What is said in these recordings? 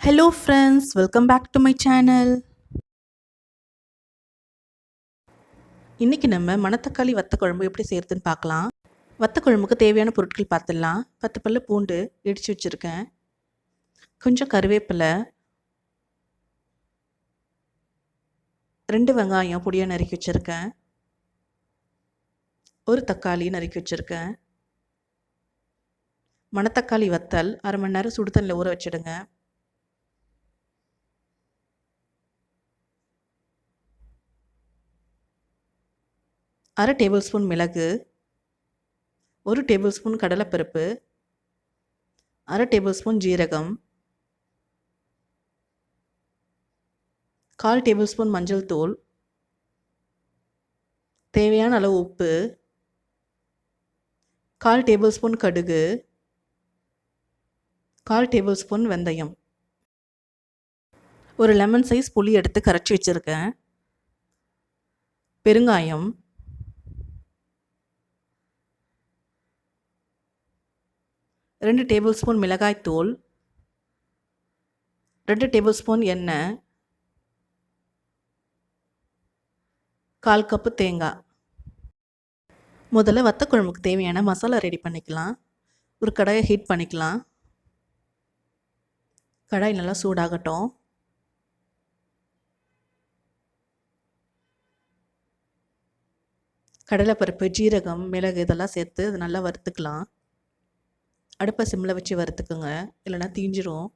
Hello friends, welcome back to my channel. இன்னைக்கு நம்ம மணத்தக்காளி வத்த குழம்பு எப்படி செய்யறதுன்னு பார்க்கலாம். வத்த குழம்புக்கு தேவையான பொருட்கள் பார்த்துடலாம். 10 பல்லு பூண்டு இடிச்சு வச்சிருக்கேன். கொஞ்சம் கருவேப்பிலை, 2 வெங்காயம் பொடியா நறுக்கி வச்சிருக்கேன். ஒரு தக்காளி நறுக்கி வச்சிருக்கேன். மணத்தக்காளி வத்தல் 1/2 மணி நேரம் சுடு தண்ணியில் ஊற வச்சிடுங்க. அரை டேபிள் ஸ்பூன் மிளகு, 1 டேபிள் ஸ்பூன் கடலைப்பருப்பு, அரை டேபிள் ஸ்பூன் ஜீரகம், 1/4 டேபிள் ஸ்பூன் மஞ்சள் தூள், தேவையான அளவு உப்பு, 1/4 டேபிள் ஸ்பூன் கடுகு, 1/4 டேபிள் ஸ்பூன் வெந்தயம், ஒரு லெமன் சைஸ் புளி எடுத்து கரைச்சி வச்சுருக்கேன். பெருங்காயம், 2 டேபிள் ஸ்பூன் மிளகாய்த்தூள், 2 டேபிள் ஸ்பூன் எண்ணெய், 1/4 கப்பு தேங்காய். முதல்ல வத்த குழம்புக்கு தேவையான மசாலா ரெடி பண்ணிக்கலாம். ஒரு கடாயை ஹீட் பண்ணிக்கலாம். கடாய் நல்லா சூடாகட்டும். கடலைப்பருப்பு, ஜீரகம், மிளகு இதெல்லாம் சேர்த்து அது நல்லா வறுத்துக்கலாம். அடுப்பை சிம்மில் வச்சு வறுத்துக்குங்க, இல்லைன்னா தீஞ்சிரும்.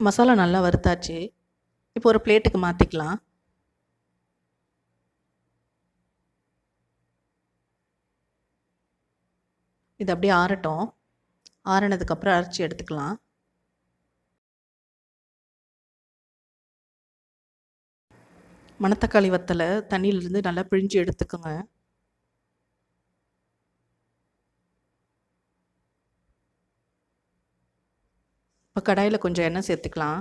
மசாலா நல்லா வறுத்தாச்சு. இப்போ ஒரு பிளேட்டுக்கு மாற்றிக்கலாம். இது அப்படியே ஆறட்டும். ஆறினதுக்கப்புறம் அரைச்சி எடுத்துக்கலாம். மணத்தக்காளி வத்தலை தண்ணியிலிருந்து நல்லா பிழிஞ்சு எடுத்துக்கோங்க. இப்போ கடாயில் கொஞ்சம் எண்ணெய் சேர்த்துக்கலாம்.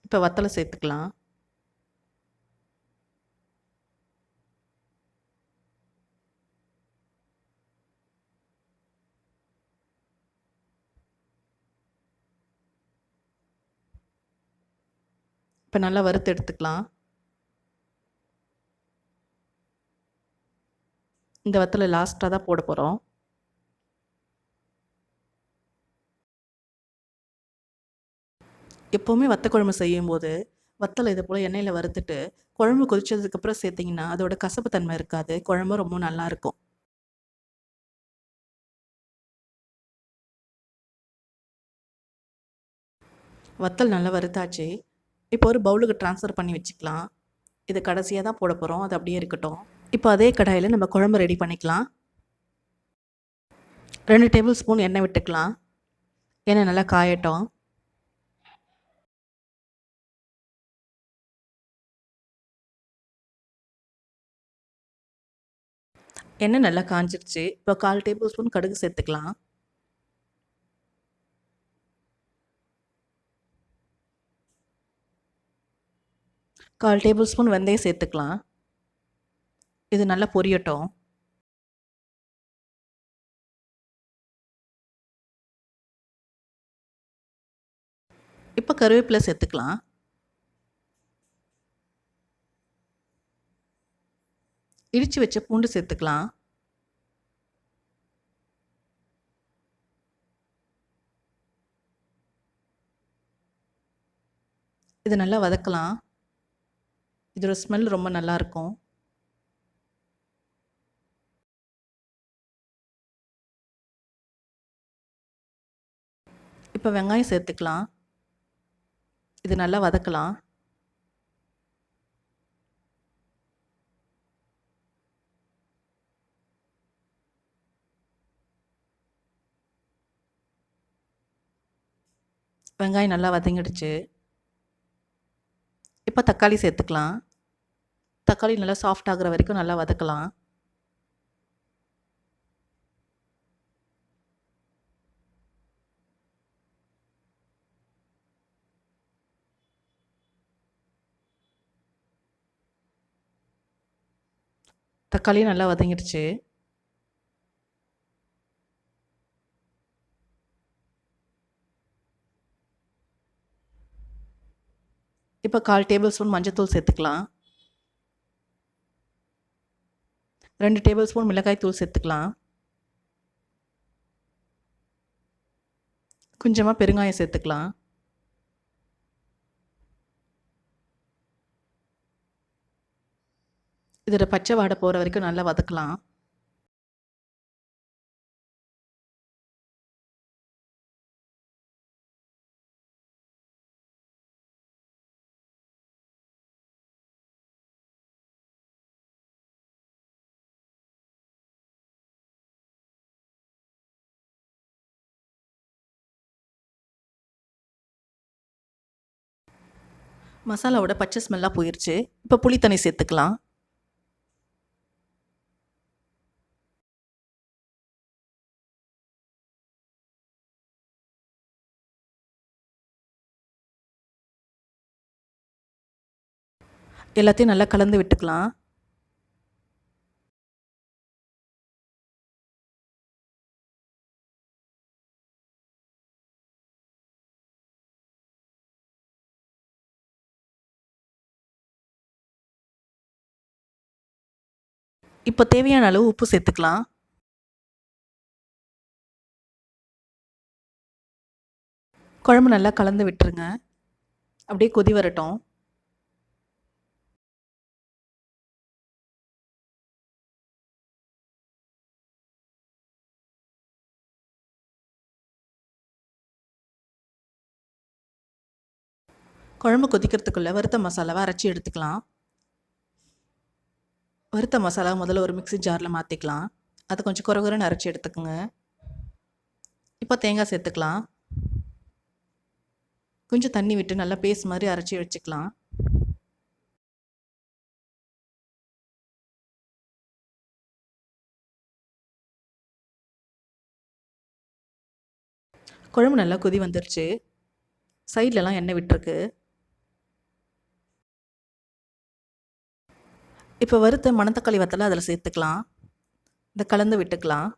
இப்போ வத்தலை சேர்த்துக்கலாம். இப்போ நல்லா வறுத்து எடுத்துக்கலாம். இந்த வத்தலை லாஸ்ட்டாக தான் போட போகிறோம். எப்போவுமே வத்த குழம்பு செய்யும்போது வத்தலை இது போல் எண்ணெயில் வறுத்துட்டு குழம்பு கொதிச்சதுக்கப்புறம் சேர்த்திங்கன்னா அதோட கசப்பு தன்மை இருக்காது. குழம்பு ரொம்ப நல்லாயிருக்கும். வத்தல் நல்லா வறுத்தாச்சு. இப்போ ஒரு பவுலுக்கு ட்ரான்ஸ்ஃபர் பண்ணி வச்சுக்கலாம். இது கடைசியாக தான் போட போகிறோம், அது அப்படியே இருக்கட்டும். இப்போ அதே கடாயில் நம்ம குழம்பு ரெடி பண்ணிக்கலாம். 2 டேபிள் ஸ்பூன் எண்ணெய் விட்டுக்கலாம். எண்ணெய் நல்லா காயட்டும். எண்ணெய் நல்லா காஞ்சிருச்சு. இப்போ 1/4 டேபிள் ஸ்பூன் கடுகு சேர்த்துக்கலாம். 1/4 டேபிள் ஸ்பூன் வெந்தயம் சேர்த்துக்கலாம். இது நல்லா பொரியட்டும். இப்போ கருவேப்பிலை சேர்த்துக்கலாம். இடித்து வச்ச பூண்டு சேர்த்துக்கலாம். இது நல்லா வதக்கலாம். இதோட ஸ்மெல் ரொம்ப நல்லாயிருக்கும். இப்போ வெங்காயம் சேர்த்துக்கலாம். இது நல்லா வதக்கலாம். வெங்காயம் நல்லா வதங்கிடுச்சு. இப்போ தக்காளி சேர்த்துக்கலாம். தக்காளி நல்லா சாஃப்ட் ஆகுற வரைக்கும் நல்லா வதக்கலாம். தக்காளியும் நல்லா வதங்கிடுச்சு. இப்போ 1/4 டேபிள் ஸ்பூன் மஞ்சள்தூள் சேர்த்துக்கலாம். 2 டேபிள் ஸ்பூன் மிளகாய் தூள் சேர்த்துக்கலாம். கொஞ்சமாக பெருங்காயம் சேர்த்துக்கலாம். இதோட பச்சை வாடை போகிற வரைக்கும் நல்லா வதக்கலாம். மசாலாவோட பச்சை ஸ்மெல்லாம் போயிடுச்சு. இப்போ புளி தண்ணி சேர்த்துக்கலாம். எல்லாத்தையும் நல்லா கலந்து விட்டுக்கலாம். இப்போ தேவையான அளவு உப்பு சேர்த்துக்கலாம். குழம்பு நல்லா கலந்து விட்டுருங்க. அப்படியே கொதி வரட்டும். குழம்பு கொதிக்கிறதுக்குள்ளே வறுத்த மசாலாவை அரைச்சி எடுத்துக்கலாம். வறுத்த மசாலா முதல்ல ஒரு மிக்ஸி ஜாரில் மாற்றிக்கலாம். அதை கொஞ்சம் குறகுறன்னு அரைச்சி எடுத்துக்கோங்க. இப்போ தேங்காய் சேர்த்துக்கலாம். கொஞ்சம் தண்ணி விட்டு நல்லா பேஸ்ட் மாதிரி அரைச்சி வச்சுக்கலாம். குழம்பு நல்லா கொதி வந்துருச்சு. சைட்லலாம் எண்ணெய் விட்டுருக்கு. இப்போ வறுத்த மணத்தக்காளி வத்தலை அதில் சேர்த்துக்கலாம். இதை கலந்து விட்டுக்கலாம்.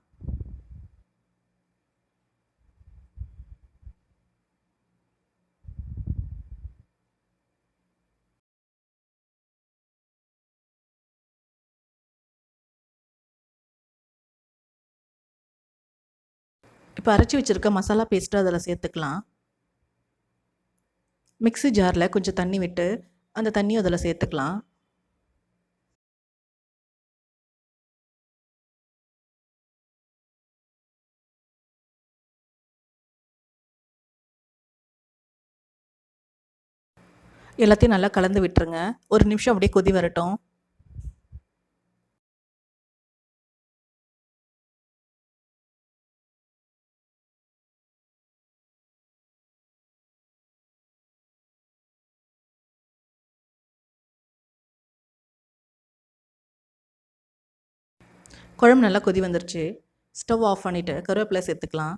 இப்போ அரைச்சி வச்சுருக்க மசாலா பேஸ்ட்டு அதில் சேர்த்துக்கலாம். மிக்ஸி ஜாரில் கொஞ்சம் தண்ணி விட்டு அந்த தண்ணியும் அதில் சேர்த்துக்கலாம். எல்லாத்தையும் நல்லா கலந்து விட்டுருங்க. ஒரு நிமிஷம் அப்படியே கொதி வரட்டும். குழம்பு நல்லா கொதி வந்துருச்சு. ஸ்டவ் ஆஃப் பண்ணிவிட்டு கருவேப்பிலை சேர்த்துக்கலாம்.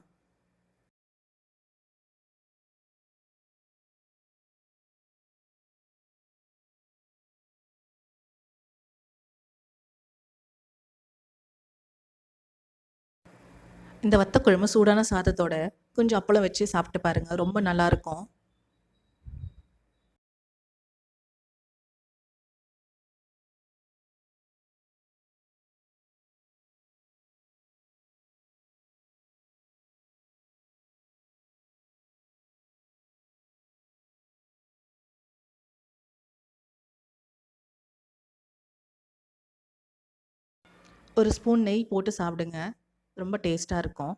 இந்த வத்தக்குழம்பு சூடான சாதத்தோட கொஞ்சம் அப்பளம் வச்சு சாப்பிட்டு பாருங்கள். ரொம்ப நல்லாயிருக்கும். ஒரு ஸ்பூன் நெய் போட்டு சாப்பிடுங்க. ரொம்ப டேஸ்ட்டாக இருக்கும்.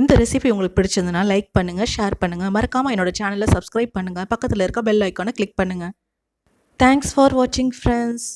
இந்த ரெசிபி உங்களுக்கு பிடிச்சிருந்ததுன்னா லைக் பண்ணுங்கள், ஷேர் பண்ணுங்கள். மறக்காமல் என்னோட சேனலை சப்ஸ்கிரைப் பண்ணுங்கள். பக்கத்தில் இருக்க பெல் ஐக்கானை கிளிக் பண்ணுங்கள். தேங்க்ஸ் ஃபார் வாட்சிங் ஃப்ரெண்ட்ஸ்.